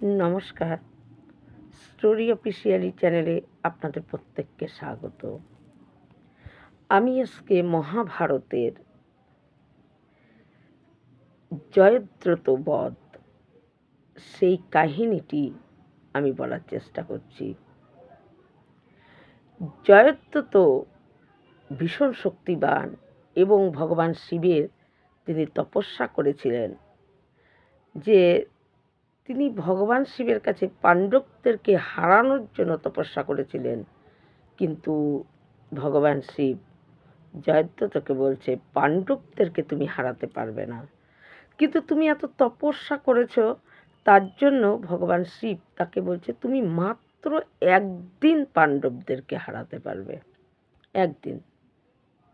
নমস্কার। Story officially চ্যানেলে আপনাদের প্রত্যেককে স্বাগত। আমি আজকে মহাভারতের জয়দ্রথ বধ সেই কাহিনীটি আমি বলার চেষ্টা করছি। জয়দ্রথ ভীষণ শক্তিবান এবং ভগবান শিবের তিনি তপস্যা করেছিলেন যে তিনি ভগবান শিবের কাছে পাণ্ডবদেরকে হারানোর জন্য তপস্যা করেছিলেন। কিন্তু ভগবান শিব জয়দ্রথকে বলছে, পাণ্ডবদেরকে তুমি হারাতে পারবে না। কিন্তু তুমি এত তপস্যা করেছ, তার জন্য ভগবান শিব তাকে বলছে, তুমি মাত্র একদিন পাণ্ডবদেরকে হারাতে পারবে। একদিন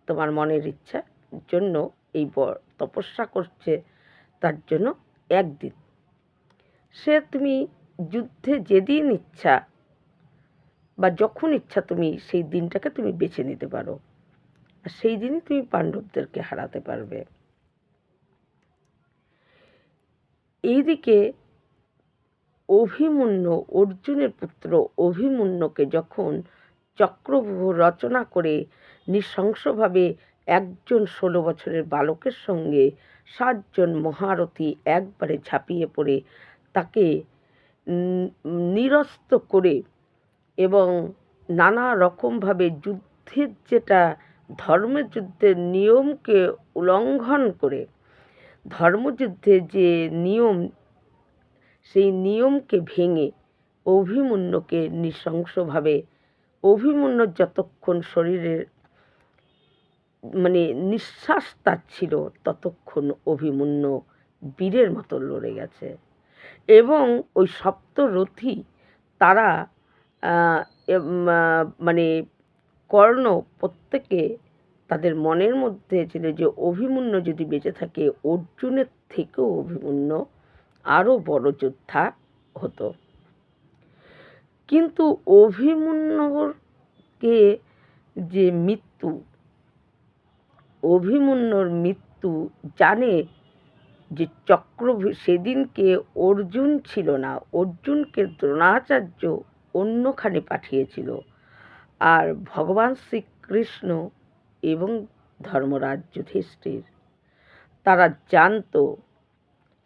তোমার মনের ইচ্ছার জন্য এই তপস্যা করছে, তার জন্য একদিন সে তুমি যুদ্ধে যেদিন ইচ্ছা বা যখন ইচ্ছা তুমি সেই দিনটাকে তুমি বেছে নিতে পারো, আর সেই দিনই তুমি পাণ্ডবদেরকে হারাতে পারবে। এইদিকে অভিমন্যু, অর্জুনের পুত্র অভিমন্যুকে যখন চক্রব্যূহ রচনা করে নৃশংসভাবে একজন 16 বছরের বালকের সঙ্গে 7 জন মহারথী একবারে ঝাঁপিয়ে পড়ে তাকে নিরস্ত করে এবং নানা রকমভাবে যুদ্ধের যেটা ধর্মের যুদ্ধের নিয়মকে উল্লঙ্ঘন করে, ধর্মযুদ্ধের যে নিয়ম সেই নিয়মকে ভেঙে অভিমন্যুকে নৃশংসভাবে, অভিমন্যুর যতক্ষণ শরীরের নিঃশ্বাস তার ছিল ততক্ষণ অভিমন্যু বীরের মতো লড়ে গেছে। এবং ওই সপ্তরথী তারা কর্ণ প্রত্যেকে তাদের মনের মধ্যে ছিল যে অভিমন্যু যদি বেঁচে থাকে, অর্জুনের থেকেও অভিমন্যু আরও বড় যোদ্ধা হতো। কিন্তু অভিমন্যুকে যে অভিমন্যুর মৃত্যু জানে যে সেদিনকে অর্জুন ছিল না, অর্জুনকে দ্রোণাচার্য অন্যখানে পাঠিয়েছিল। আর ভগবান শ্রীকৃষ্ণ এবং ধর্মরাজ যুধিষ্ঠির তারা জানতো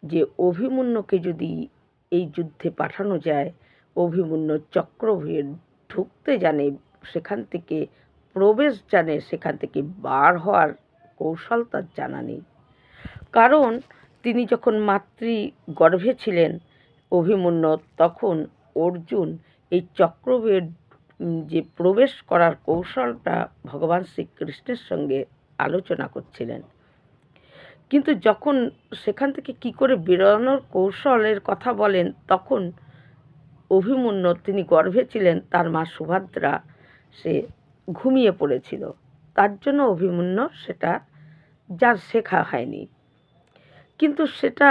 যে অভিমন্যুকে যদি এই যুদ্ধে পাঠানো যায়, অভিমন্যু চক্রব্যূহে ঢুকতে জানে, সেখান থেকে প্রবেশ জানে, সেখান থেকে বার হওয়ার কৌশল তার জানা নেই। কারণ তিনি যখন মাতৃগর্ভে ছিলেন অভিমন্যু, তখন অর্জুন এই চক্রব্যূহে যে প্রবেশ করার কৌশলটা ভগবান শ্রীকৃষ্ণের সঙ্গে আলোচনা করছিলেন। কিন্তু যখন সেখান থেকে কি করে বেরোনোর কৌশলের কথা বলেন, তখন অভিমন্যু তিনি গর্ভে ছিলেন, তার মা সুভদ্রা সে ঘুমিয়ে পড়েছিল। তার জন্য অভিমন্যু সেটা যার শেখা হয়নি। কিন্তু সেটা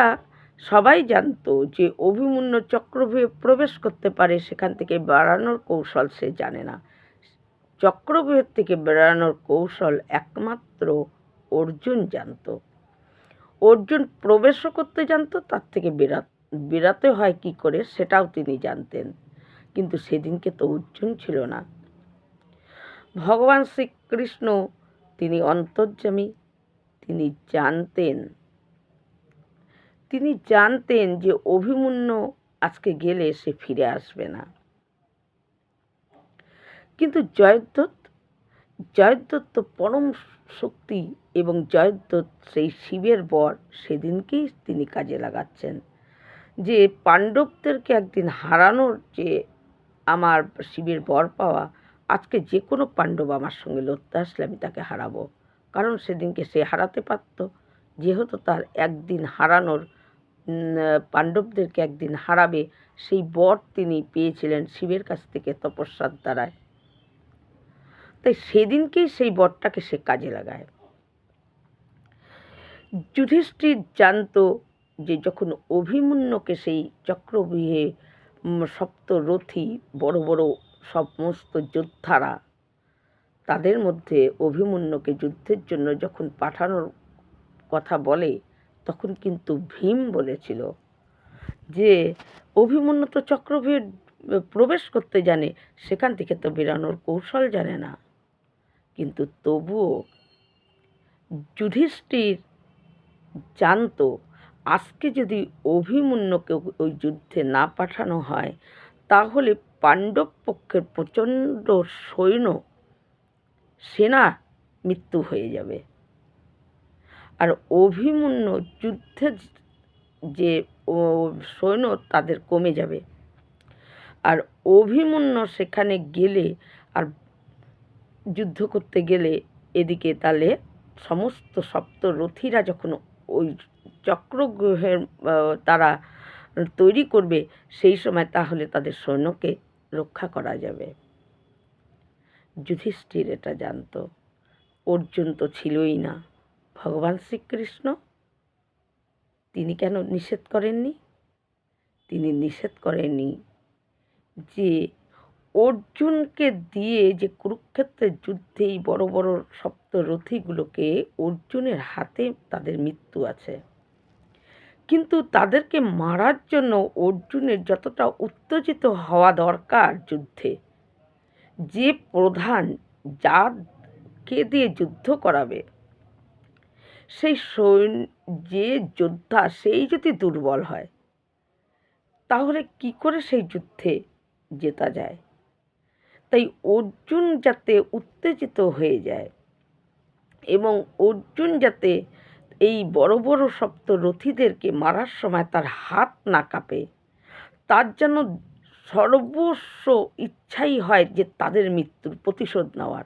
সবাই জানতো যে অভিমন্যু চক্রব্যূহে প্রবেশ করতে পারে, সেখান থেকে বেরানোর কৌশল সে জানে না। চক্রব্যূহের থেকে বেরানোর কৌশল একমাত্র অর্জুন জানতো। অর্জুন প্রবেশও করতে জানতো, তার থেকে বেরাতে হয় কি করে সেটাও তিনি জানতেন। কিন্তু সেদিনকে তো অর্জুন ছিল না। ভগবান শ্রীকৃষ্ণ তিনি অন্তর্যামী, তিনি জানতেন যে অভিমন্যু আজকে গেলে সে ফিরে আসবে না। কিন্তু জয়দ্রথ তো পরম শক্তি এবং জয়দ্রথ সেই শিবের বর সেদিনকেই তিনি কাজে লাগাচ্ছেন যে পাণ্ডবদেরকে একদিন হারানোর যে আমার শিবের বর পাওয়া, আজকে যে কোনো পাণ্ডব আমার সঙ্গে লড়তে আসলে আমি তাকে হারাবো। কারণ সেদিনকে সে হারাতে পারত, যেহেতু তার একদিন হারানোর পাণ্ডবদেরকে একদিন হারাবে সেই বর তিনি পেয়েছিলেন শিবের কাছ থেকে তপস্যার দ্বারায়। তাই সেদিনকেই সেই বরটাকে সে কাজে লাগায়। যুধিষ্ঠির জানতো যে যখন অভিমন্যুকে সেই চক্রব্যূহে সপ্তরথী বড় বড় সমস্ত যোদ্ধারা তাদের মধ্যে অভিমন্যুকে যুদ্ধের জন্য যখন পাঠানোর কথা বলে, তখন কিন্তু ভীম বলেছিল যে অভিমন্যু তো চক্রব্যূহে প্রবেশ করতে জানে, সেখান থেকে তো বেরানোর কৌশল জানে না। কিন্তু তবুও যুধিষ্ঠির জানতো আজকে যদি অভিমন্যুকে ওই যুদ্ধে না পাঠানো হয়, তাহলে পাণ্ডব পক্ষের প্রচণ্ড সেনা মৃত্যু হয়ে যাবে। আর অভিমন্যু যুদ্ধের যে সৈন্য তাদের কমে যাবে। আর অভিমন্যু সেখানে গেলে আর যুদ্ধ করতে গেলে এদিকে তাহলে সমস্ত সপ্তরথীরা যখন ওই চক্রগ্রহের তারা তৈরি করবে, সেই সময় তাহলে তাদের সৈন্যকে রক্ষা করা যাবে। যুধিষ্ঠির এটা জানত। অর্জুন তো ছিলই না। ভগবান শ্রীকৃষ্ণ তিনি কেন নিষেধ করেননি? তিনি নিষেধ করেননি যে অর্জুনকে দিয়ে যে কুরুক্ষেত্রের যুদ্ধে এই বড় বড় সপ্তরথীগুলোকে অর্জুনের হাতে তাদের মৃত্যু আছে, কিন্তু তাদেরকে মারার জন্য অর্জুনের যতটা উত্তেজিত হওয়া দরকার যুদ্ধে, যে প্রধান যাকে দিয়ে যুদ্ধ করাবে, সেই যে যোদ্ধা সেই যদি দুর্বল হয়, তাহলে কি করে সেই যুদ্ধে জেতা যায়? তাই অর্জুন যাতে উত্তেজিত হয়ে যায় এবং অর্জুন যাতে এই বড় বড় সপ্তরথীদেরকে মারার সময় তার হাত না কাঁপে, তার যেন সর্বস্ব ইচ্ছাই হয় যে তাদের মৃত্যুর প্রতিশোধ নেওয়ার।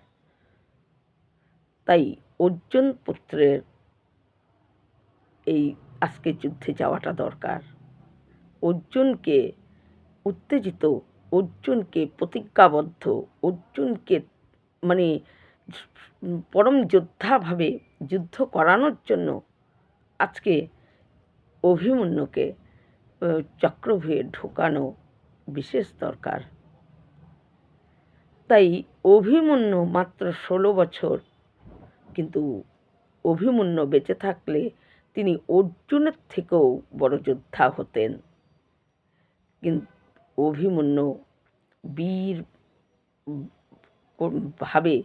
তাই অর্জুন পুত্রের এই আজকে যুদ্ধে যাওয়াটা দরকার। অর্জুনকে উত্তেজিত, অর্জুনকে প্রতিজ্ঞাবদ্ধ, অর্জুনকে মানে পরম যোদ্ধাভাবে যুদ্ধ করানোর জন্য আজকে অভিমন্যুকে চক্রব্যূহে ঢোকানো বিশেষ দরকার। তাই অভিমন্যু মাত্র 16 বছর, কিন্তু অভিমন্যু বেঁচে থাকলে তিনি অর্জুনের থেকেও বড় যোদ্ধা হতেন। কিন্তু অভিমন্যু বীর ভাবে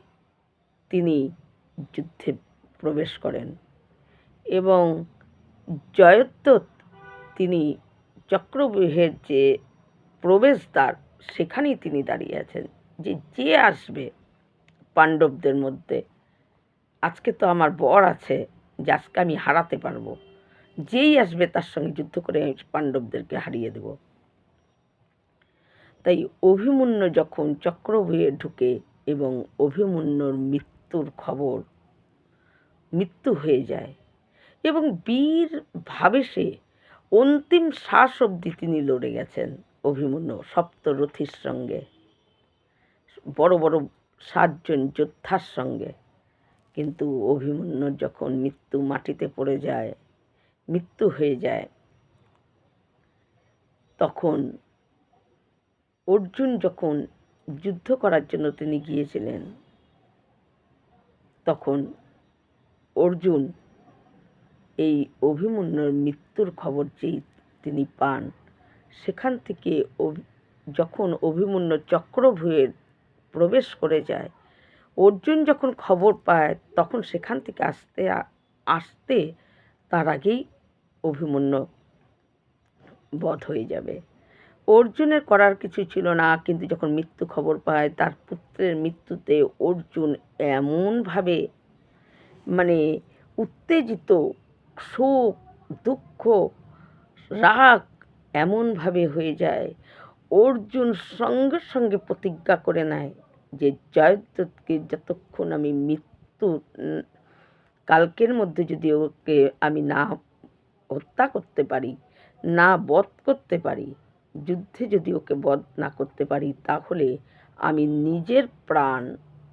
তিনি যুদ্ধে প্রবেশ করেন এবং জয়দ্রথ তিনি চক্রব্যূহের যে প্রবেশদ্বার সেখানেই তিনি দাঁড়িয়ে আছেন, যে আসবে পাণ্ডবদের মধ্যে, আজকে তো আমার বর আছে যে আজকে আমি হারাতে পারবো, যেই আসবে তার সঙ্গে যুদ্ধ করে পাণ্ডবদেরকে হারিয়ে দেব। তাই অভিমন্যু যখন চক্রব্যূহে ঢুকে এবং অভিমন্যুর মৃত্যু হয়ে যায় এবং বীর ভাবে সে অন্তিম শ্বাস অবধি তিনি লড়ে গেছেন অভিমন্যু সপ্তরথীর সঙ্গে, বড় বড় 7 জন যোদ্ধার সঙ্গে। কিন্তু অভিমন্যুর যখন মাটিতে পড়ে যায়, মৃত্যু হয়ে যায়, তখন অর্জুন যখন যুদ্ধ করার জন্য তিনি গিয়েছিলেন, তখন অর্জুন এই অভিমন্যুর মৃত্যুর খবর যেই তিনি পান, সেখান থেকে যখন অভিমন্যু চক্রব্যূহে প্রবেশ করে যায়, অর্জুন যখন খবর পায় তখন সেখান থেকে আসতে তার আগেই অভিমন্যু বধ হয়ে যাবে। অর্জুনের করার কিছু ছিল না, কিন্তু যখন মৃত্যু খবর পায়, তার পুত্রের মৃত্যুতে অর্জুন এমনভাবে উত্তেজিত, শোক, দুঃখ, রাগ এমনভাবে হয়ে যায়, অর্জুন সঙ্গে সঙ্গে প্রতিজ্ঞা করে নেয় যে জয়দ্রথকে যতক্ষণ আমি কালকের মধ্যে যদি ওকে আমি না হত্যা করতে পারি, না বধ করতে পারি, যুদ্ধে যদি ওকে বধ না করতে পারি, তাহলে আমি নিজের প্রাণ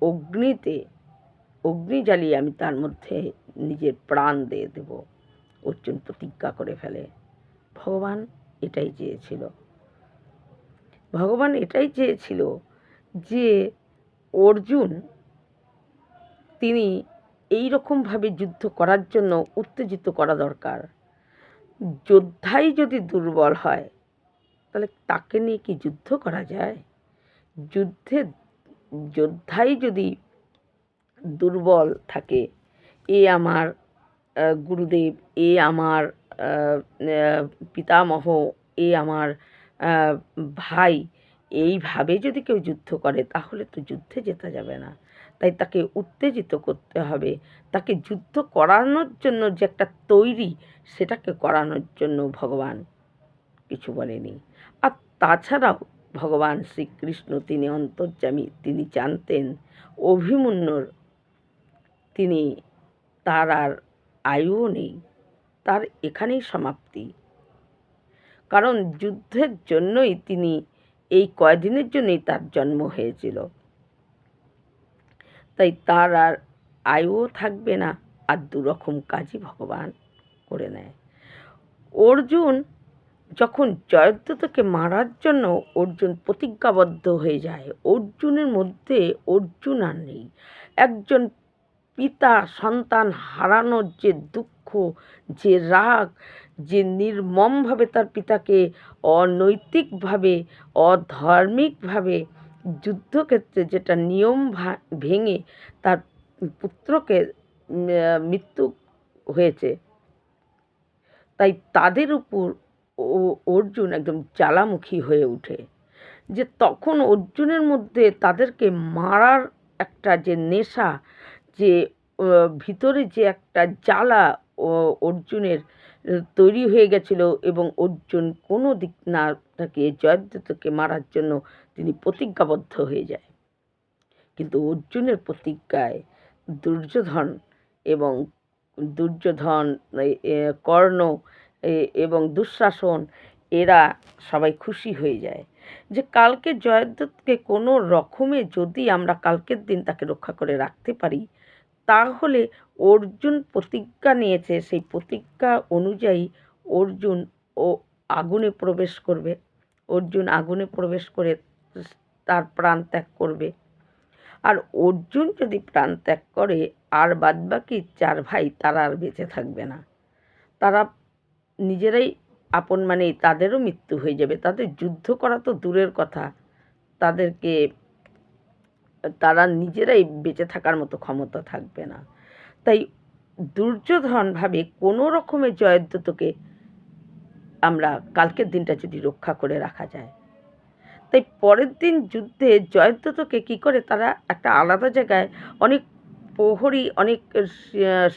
অগ্নি জ্বালিয়ে আমি তার মধ্যে নিজের প্রাণ দিয়ে দেব। অর্জুন প্রতিজ্ঞা করে ফেলে। ভগবান এটাই চেয়েছিল যে অর্জুন তিনি এই রকমভাবে যুদ্ধ করার জন্য উত্তেজিত করা দরকার। যোদ্ধাই যদি দুর্বল হয়, তাহলে তাকে নিয়ে কি যুদ্ধ করা যায়? যোদ্ধাই যদি দুর্বল থাকে, এ আমার গুরুদেব, এ আমার পিতামহ, এ আমার ভাই, এইভাবে যদি কেউ যুদ্ধ করে তাহলে তো যুদ্ধে জেতা যাবে না। তাই তাকে উত্তেজিত করতে হবে, তাকে যুদ্ধ করানোর জন্য যে একটা তৈরি, সেটাকে করানোর জন্য ভগবান কিছু বলেনি। আর তাছাড়াও ভগবান শ্রীকৃষ্ণ তিনি অন্তর্যামী, তিনি জানতেন অভিমন্যুর তার আর আয়ুও নেই, তার এখানেই সমাপ্তি। কারণ যুদ্ধের জন্যই তিনি এই কয়দিনের জন্যই তার জন্ম হয়েছিল, তাই তার আর আয়ুও থাকবে না, আর দুরকম কাজই ভগবান করে নেয়। অর্জুন যখন জয়দ্রথকে মারার জন্য অর্জুন প্রতিজ্ঞাবদ্ধ হয়ে যায়, অর্জুনের মধ্যে অর্জুন আর নেই। একজন পিতা সন্তান হারানোর যে দুঃখ, যে রাগ, যে নির্মমভাবে তার পিতাকে অনৈতিকভাবে, অধার্মিকভাবে যুদ্ধক্ষেত্রে যেটা নিয়ম ভেঙে তার পুত্রকে মৃত্যু হয়েছে, তাই তাদের উপর অর্জুন একদম জ্বালামুখী হয়ে ওঠে। যে তখন অর্জুনের মধ্যে তাদেরকে মারার একটা যে নেশা, যে ভিতরে যে একটা জ্বালা অর্জুনের তৈরি হয়ে গেছিল, এবং অর্জুন কোনো দিক না তাকে জয়দ্রথকে মারার জন্য তিনি প্রতিজ্ঞাবদ্ধ হয়ে যায়। কিন্তু অর্জুনের প্রতিজ্ঞায় দুর্যোধন এবং কর্ণ এবং দুঃশাসন এরা সবাই খুশি হয়ে যায় যে কালকে জয়দ্রথকে কোনো রকমে যদি আমরা কালকের দিন তাকে রক্ষা করে রাখতে পারি, তাহলে অর্জুন প্রতিজ্ঞা নিয়েছে, সেই প্রতিজ্ঞা অনুযায়ী অর্জুন আগুনে প্রবেশ করবে। অর্জুন আগুনে প্রবেশ করে তার প্রাণ ত্যাগ করবে। আর অর্জুন যদি প্রাণ ত্যাগ করে, আর বাদবাকি 4 ভাই তারা আর বেঁচে থাকবে না। তারা নিজেরাই মানে তাদেরও মৃত্যু হয়ে যাবে। তাদের যুদ্ধ করা তো দূরের কথা, তারা নিজেরাই বেঁচে থাকার মতো ক্ষমতা থাকবে না। তাই দুর্যোধন ভাবে কোনো রকমে জয়দ্রথকে আমরা কালকের দিনটা যদি রক্ষা করে রাখা যায়। তাই পরের দিন যুদ্ধে জয়দ্রথকে কী করে তারা একটা আলাদা জায়গায় অনেক প্রহরী, অনেক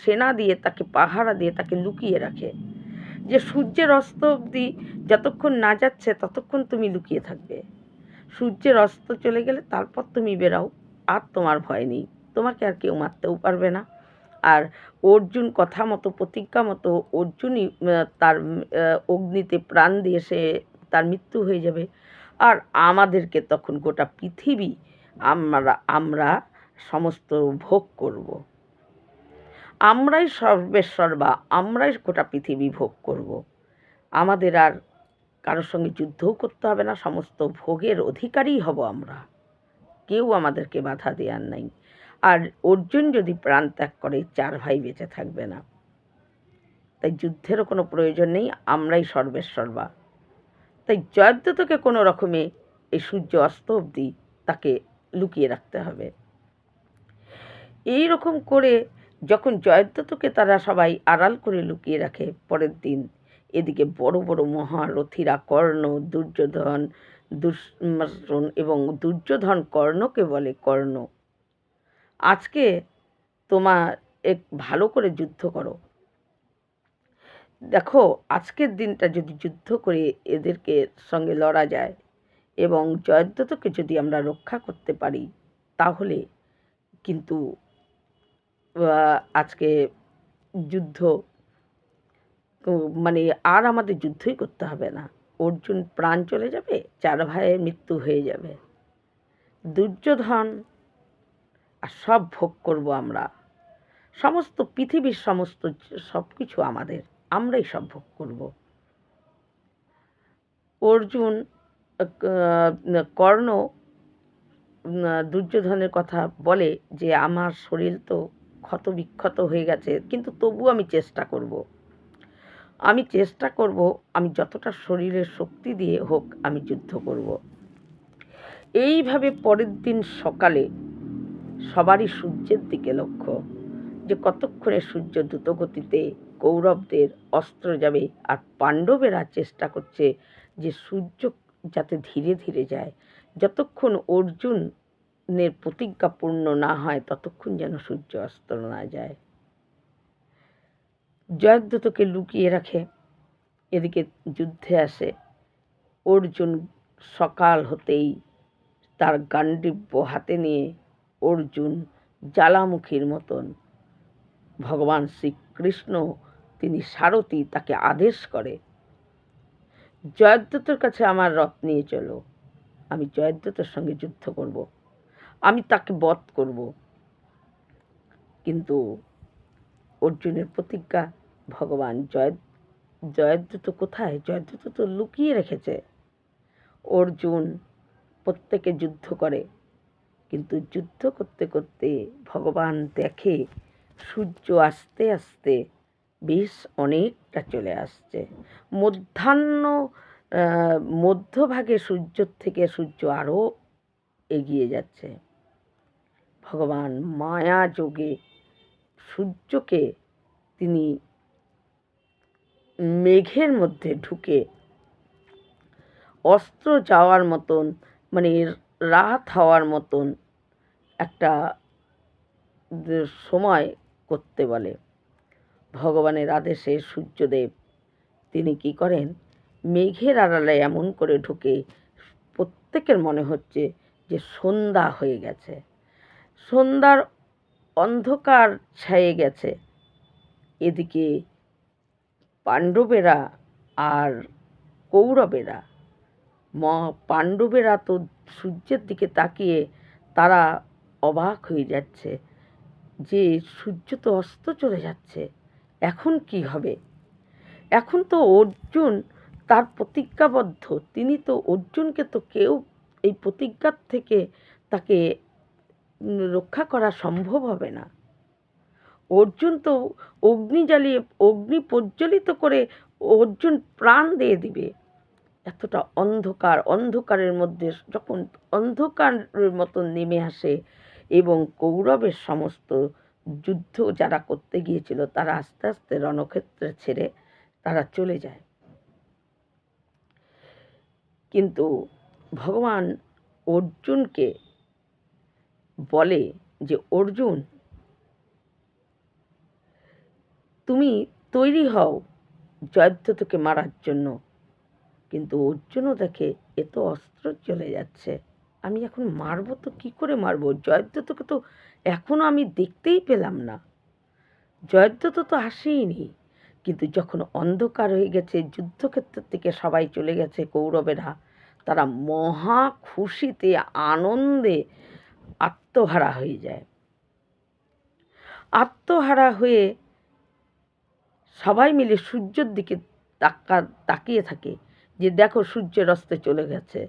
সেনা দিয়ে তাকে পাহারা দিয়ে তাকে লুকিয়ে রাখে, যে সূর্যের অস্ত অবধি যতক্ষণ না যাচ্ছে ততক্ষণ তুমি লুকিয়ে থাকবে। সূর্যের অস্ত চলে গেলে তারপর তুমি বেরাও, আর তোমার ভয় নেই, তোমাকে আর কেউ মারতেও পারবে না। আর অর্জুন কথা মতো, প্রতিজ্ঞা মতো অর্জুনই তার অগ্নিতে প্রাণ দিয়ে সে তার মৃত্যু হয়ে যাবে। আর আমাদেরকে তখন গোটা পৃথিবী আমরা সমস্ত ভোগ করব। আমরাই সর্বেসর্বা, আমরাই গোটা পৃথিবী ভোগ করব। আমাদের আর কারোর সঙ্গে যুদ্ধও করতে হবে না, সমস্ত ভোগের অধিকারী হব আমরা, কেউ আমাদেরকে বাধা দেওয়ার নাই। আর অর্জুন যদি প্রাণ ত্যাগ করে 4 ভাই বেঁচে থাকবে না, তাই যুদ্ধেরও কোনো প্রয়োজন নেই, আমরাই সর্বেসর্বা। তাই জয়দ্রথকে কোনো রকমে এই সূর্য অস্ত অবধি তাকে লুকিয়ে রাখতে হবে। এই রকম করে যখন জয়দ্রথকে তারা সবাই আড়াল করে লুকিয়ে রাখে, পরের দিন এদিকে বড় বড় মহারথীরা কর্ণ, দুর্যোধন, দুঃশাসন এবং দুর্যোধন কর্ণকে বলে, কর্ণ আজকে তোমার ভালো করে যুদ্ধ করো। দেখো আজকের দিনটা যদি যুদ্ধ করে এদেরকে সঙ্গে লড়া যায় এবং জয়দ্রথকে যদি আমরা রক্ষা করতে পারি, তাহলে কিন্তু আজকে যুদ্ধ মানে আর আমাদের যুদ্ধই করতে হবে না। অর্জুন প্রাণ চলে যাবে, 4 ভাইয়ের মৃত্যু হয়ে যাবে, দুর্যোধন আর সব ভোগ করব আমরা, সমস্ত পৃথিবীর সমস্ত সব কিছু আমাদের, আমরাই সব ভোগ করব। অর্জুন কর্ণ দুর্যোধনের কথা বলে যে আমার শরীর তো ক্ষত বিক্ষত হয়ে গেছে, কিন্তু তবু আমি চেষ্টা করব। আমি চেষ্টা করব, আমি যতটা শরীরের শক্তি দিয়ে হোক আমি যুদ্ধ করব। এইভাবে পরের দিন সকালে সবারই সূর্যের দিকে লক্ষ্য, যে কতক্ষণে সূর্য দ্রুতগতিতে কৌরবদের অস্ত্র যাবে, আর পাণ্ডবেরা চেষ্টা করছে যে সূর্য যাতে ধীরে ধীরে যায়, যতক্ষণ অর্জুনের প্রতিজ্ঞা পূর্ণ না হয় ততক্ষণ যেন সূর্য অস্ত না যায়। জয়দ্রথকে লুকিয়ে রাখে, এদিকে যুদ্ধে আসে অর্জুন। সকাল হতেই তার গান্ডীব্য হাতে নিয়ে অর্জুন জ্বালামুখীর মতন, ভগবান শ্রীকৃষ্ণ তিনি সারথি, তাকে আদেশ করে জয়দ্রথের কাছে আমার রথ নিয়ে চলো, আমি জয়দ্রথের সঙ্গে যুদ্ধ করব, আমি তাকে বধ করব। কিন্তু অর্জুনের প্রতিজ্ঞা, ভগবান জয়দ্রথ কোথায়? জয়দ্রথ তো লুকিয়ে রেখেছে। অর্জুন প্রত্যেকে যুদ্ধ করে, কিন্তু যুদ্ধ করতে করতে ভগবান দেখে সূর্য আস্তে আস্তে বেশ অনেকটা চলে আসছে। মধ্যভাগে সূর্যের থেকে সূর্য আরও এগিয়ে যাচ্ছে। ভগবান মায়া যোগে সূর্যকে তিনি মেঘের মধ্যে ঢুকে অস্ত্র যাওয়ার মতন, মানে রাত হওয়ার মতন একটা সময় করতে বলে। ভগবানের আদেশে সূর্যদেব তিনি কি করেন, মেঘের আড়ালে এমন করে ঢুকে প্রত্যেকের মনে হচ্ছে যে সন্ধ্যা হয়ে গেছে, সন্ধ্যার অন্ধকার ছায়ে গেছে। এদিকে পাণ্ডবেরা আর কৌরবেরা, পাণ্ডবেরা তো সূর্যের দিকে তাকিয়ে তারা অবাক হয়ে যাচ্ছে যে সূর্য তো অস্ত চলে যাচ্ছে, এখন কি হবে? এখন তো অর্জুন তার প্রতিজ্ঞাবদ্ধ, তিনি তো অর্জুনকে তো কেউ এই প্রতিজ্ঞার থেকে তাকে রক্ষা করা সম্ভব হবে না। অর্জুন তো অগ্নি প্রজ্বলিত করে অর্জুন প্রাণ দিয়ে দিবে। এতটা অন্ধকারের মধ্যে যখন অন্ধকারের মতন নেমে আসে এবং কৌরবের সমস্ত যুদ্ধ যারা করতে গিয়েছিল তারা আস্তে আস্তে রণক্ষেত্রে ছেড়ে তারা চলে যায়। কিন্তু ভগবান অর্জুনকে বলে যে অর্জুন, তুমি তৈরি হও জয়দ্রথকে মারার জন্য। কিন্তু অর্জুনও দেখে এ তো অস্ত্র চলে যাচ্ছে, আমি এখন মারবো তো কী করে মারবো? জয়দ্রথকে তো এখনও আমি দেখতেই পেলাম না, জয়দ্রথ তো আসেইনি। কিন্তু যখন অন্ধকার হয়ে গেছে, যুদ্ধক্ষেত্র থেকে সবাই চলে গেছে কৌরবেরা, তারা মহা খুশিতে আনন্দে আত্মহারা হয়ে যায়। আত্মহারা হয়ে সবাই মিলে সূর্যের দিকে তাকিয়ে থাকে যে দেখো সূর্যের অস্তে চলে গেছে।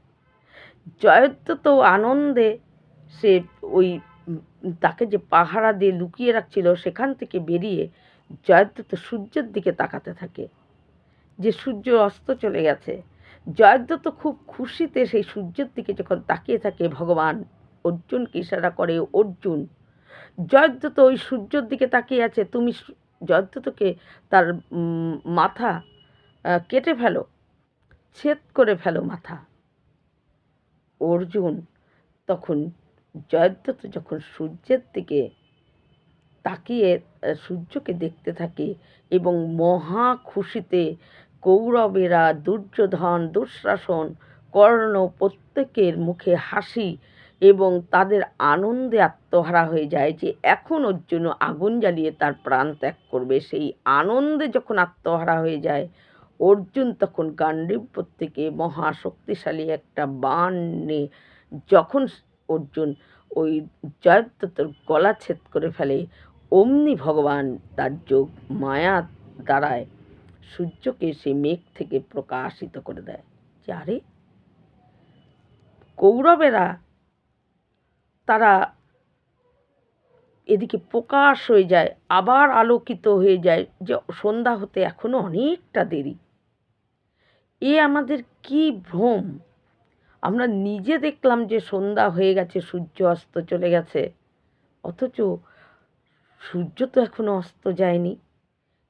জয়দ্রথ আনন্দে সে ওই তাকে যে পাহারা দিয়ে লুকিয়ে রাখছিল সেখান থেকে বেরিয়ে জয়দ্রথ সূর্যের দিকে তাকাতে থাকে যে সূর্য অস্ত চলে গেছে। জয়দ্রথ খুব খুশিতে সেই সূর্যের দিকে যখন তাকিয়ে থাকে, ভগবান অর্জুনকে ইশারা করে, অর্জুন, জয়দ্রথ ওই সূর্যের দিকে তাকিয়ে আছে, তুমি জয়দ্রথকে তার মাথা কেটে ফেলো, ছেদ করে ফেলো মাথা। অর্জুন তখন জয়দ্রথ যখন সূর্যের দিকে তাকিয়ে সূর্যকে দেখতে থাকে এবং মহা খুশিতে কৌরবেরা, দুর্যোধন, দুঃশাসন, কর্ণ প্রত্যেকের মুখে হাসি এবং তাদের আনন্দে আত্মহারা হয়ে যায় যে এখন অর্জুন আগুন জ্বালিয়ে তার প্রাণ ত্যাগ করবে। সেই আনন্দে যখন আত্মহারা হয়ে যায়, অর্জুন তখন গান্ডীব থেকে মহা শক্তিশালী একটা বাণ নিয়ে যখন অর্জুন ওই জয়দ্রথের গলা ছেদ করে ফেলে, অমনি ভগবান তার যোগ মায়া দ্বারায় সূর্যকে সে মেঘ থেকে প্রকাশিত করে দেয় যে আরে কৌরবেরা তারা এদিকে প্রকাশ হয়ে যায়, আবার আলোকিত হয়ে যায় যে সন্ধ্যা হতে এখনো অনেকটা দেরি। এ আমাদের কি ভ্রম! আমরা নিজে দেখলাম যে সন্ধ্যা হয়ে গেছে, সূর্য অস্ত চলে গেছে, অথচ সূর্য তো এখনো অস্ত যায়নি।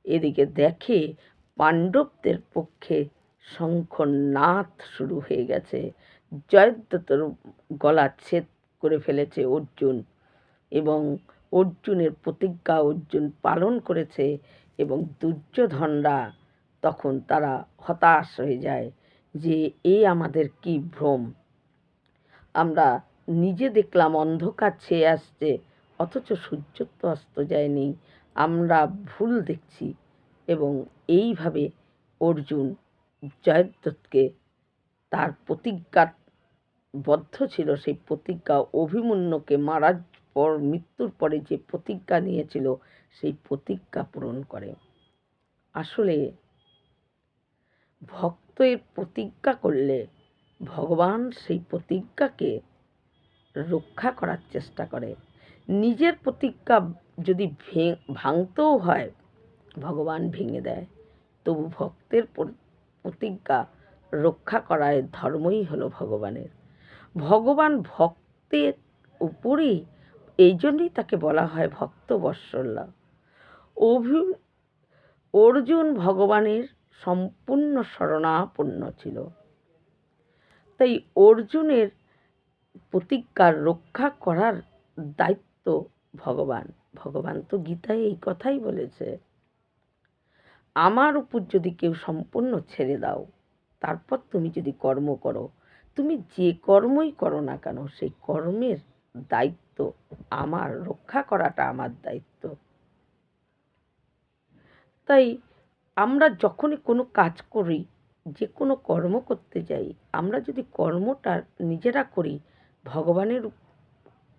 এদিকে দেখে পাণ্ডবদের পক্ষে শঙ্খনাদ শুরু হয়ে গেছে। জয়দ্রথের গলা ছেদ করে ফেলেছে অর্জুন, এবং অর্জুনের প্রতিজ্ঞা অর্জুন পালন করেছে, এবং দুর্যোধনরা তখন তারা হতাশ হয়ে যায় যে এ আমাদের কি ভ্রম! আমরা নিজে দেখলাম অন্ধকার ছেয়ে আসছে, অথচ সূর্য তো অস্ত যায়নি, আমরা ভুল দেখছি। এবং এইভাবে অর্জুন জয়দ্রথকে তার প্রতিজ্ঞাবদ্ধ ছিল, সেই প্রতিজ্ঞা অভিমন্যুকে মারার পর, মৃত্যুর পরে যে প্রতিজ্ঞা নিয়েছিল, সেই প্রতিজ্ঞা পূরণ করে। আসলে ভক্তের প্রতিজ্ঞা করলে ভগবান সেই প্রতিজ্ঞাকে রক্ষা করার চেষ্টা করে। নিজের প্রতিজ্ঞা যদি ভাঙতেও হয়, ভগবান ভেঙে দেয়, তবু ভক্তের প্রতিজ্ঞা রক্ষা করার ধর্মই হলো ভগবানের। ভগবান ভক্তের উপরেই, এই জন্যই তাকে বলা হয় ভক্তবৎসল্য। অর্জুন ভগবানের সম্পূর্ণ শরণাপন্ন ছিল। তাই অর্জুনের প্রতিজ্ঞা রক্ষা করার দায়িত্ব ভগবান। ভগবান তো গীতায় এই কথাই বলেছে, আমার উপর যদি কেউ সম্পূর্ণ ছেড়ে দাও, তারপর তুমি যদি কর্ম করো, তুমি যে কর্মই করো না কেন, সেই কর্মের দায়িত্ব আমার, রক্ষা করাটা আমার দায়িত্ব। তাই আমরা যখনই কোনো কাজ করি, যে কোনো কর্ম করতে যাই, আমরা যদি কর্মটা নিজেরা করি, ভগবানের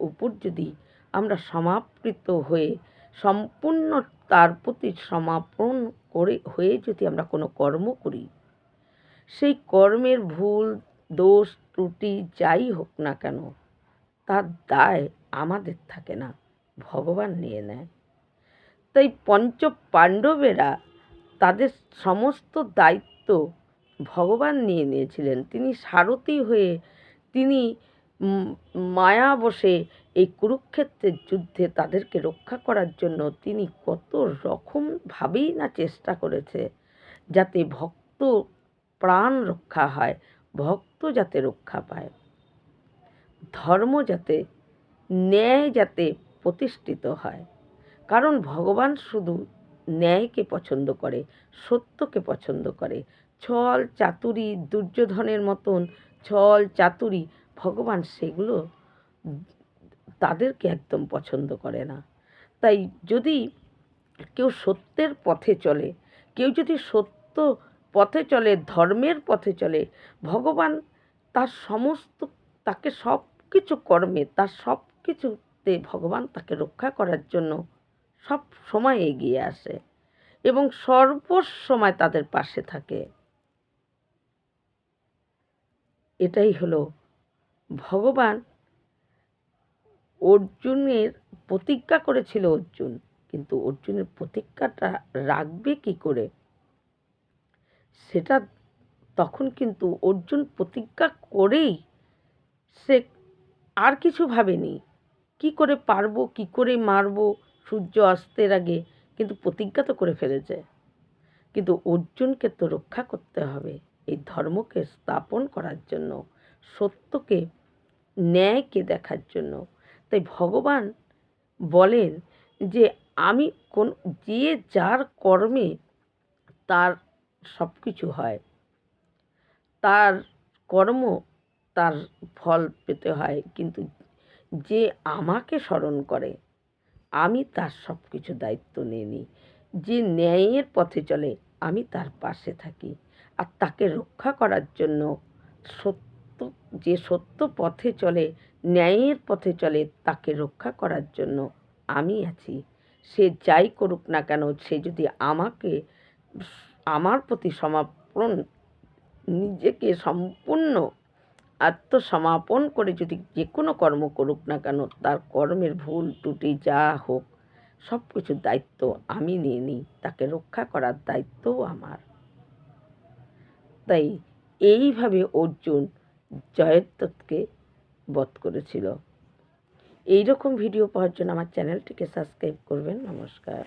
উপর যদি আমরা সমাপৃত হয়ে সম্পূর্ণ তার প্রতি সমাপন হয়ে যদি আমরা কোনো কর্ম করি, সেই কর্মের ভুল, দোষ, ত্রুটি যাই হোক না কেন, তার দায় আমাদের থাকে না, ভগবান নিয়ে নেয়। তাই পঞ্চ পাণ্ডবেরা তাদের সমস্ত দায়িত্ব ভগবান নিয়ে নিয়েছিলেন। তিনি সারথি হয়ে, তিনি মায়া বসে এই কুরুক্ষেত্রের যুদ্ধে তাদেরকে রক্ষা করার জন্য তিনি কত রকমভাবেই না চেষ্টা করেছে, যাতে ভক্ত প্রাণ রক্ষা হয়, ভক্ত যাতে রক্ষা পায়, ধর্ম যাতে, ন্যায় যাতে প্রতিষ্ঠিত হয়। কারণ ভগবান শুধু ন্যায়কে পছন্দ করে, সত্যকে পছন্দ করে। ছল চাতুরি, দুর্যোধনের মতন ছল চাতুরি, ভগবান সেগুলো তাদেরকে একদম পছন্দ করে না। তাই যদি কেউ সত্যের পথে চলে, কেউ যদি সত্য পথে চলে, ধর্মের পথে চলে, ভগবান তার সমস্ত, তাকে সব কিছু কর্মে, তার সব কিছুতে ভগবান তাকে রক্ষা করার জন্য সব সময় এগিয়ে আসে এবং সর্বসময় তাদের পাশে থাকে। এটাই হলো ভগবান। অর্জুনের প্রতিজ্ঞা করেছিল অর্জুন, কিন্তু অর্জুনের প্রতিজ্ঞাটা রাখবে কি করে, সেটা তখন কিন্তু অর্জুন প্রতিজ্ঞা করেই সে আর কিছু ভাবেনি, কি করে পারবো, কি করে মারবো সূর্য অস্তের আগে, কিন্তু প্রতিজ্ঞা তো করে ফেলেছে। কিন্তু অর্জুনকে তো রক্ষা করতে হবে, এই ধর্মকে স্থাপন করার জন্য, সত্যকে, ন্যায়কে দেখার জন্য। তাই ভগবান বলেন যে আমি যে যার কর্মে তার সব কিছু হয়, তার কর্ম তার ফল পেতে হয়, কিন্তু যে আমাকে স্মরণ করে, আমি তার সব কিছু দায়িত্ব নিয়ে নিই। যে ন্যায়ের পথে চলে, আমি তার পাশে থাকি, আর তাকে রক্ষা করার জন্য, সত্য, যে সত্য পথে চলে, ন্যায়ের পথে চলে, তাকে রক্ষা করার জন্য আমি আছি। সে যাই করুক না কেন, সে যদি আমাকে, আমার প্রতি সমর্পণ, নিজেকে সম্পূর্ণ আত্মসমর্পণ করে যদি যে কোনো কর্ম করুক না কেন, তার কর্মের ভুল ত্রুটি যা হোক সব কিছুর দায়িত্ব আমি নিয়ে নিই, তাকে রক্ষা করার দায়িত্বও আমার। তাই এইভাবে অর্জুন জয়দ্রথকে বধ করেছিল। এই রকম ভিডিও পাওয়ার জন্য আমার চ্যানেলটিকে সাবস্ক্রাইব করবেন। নমস্কার।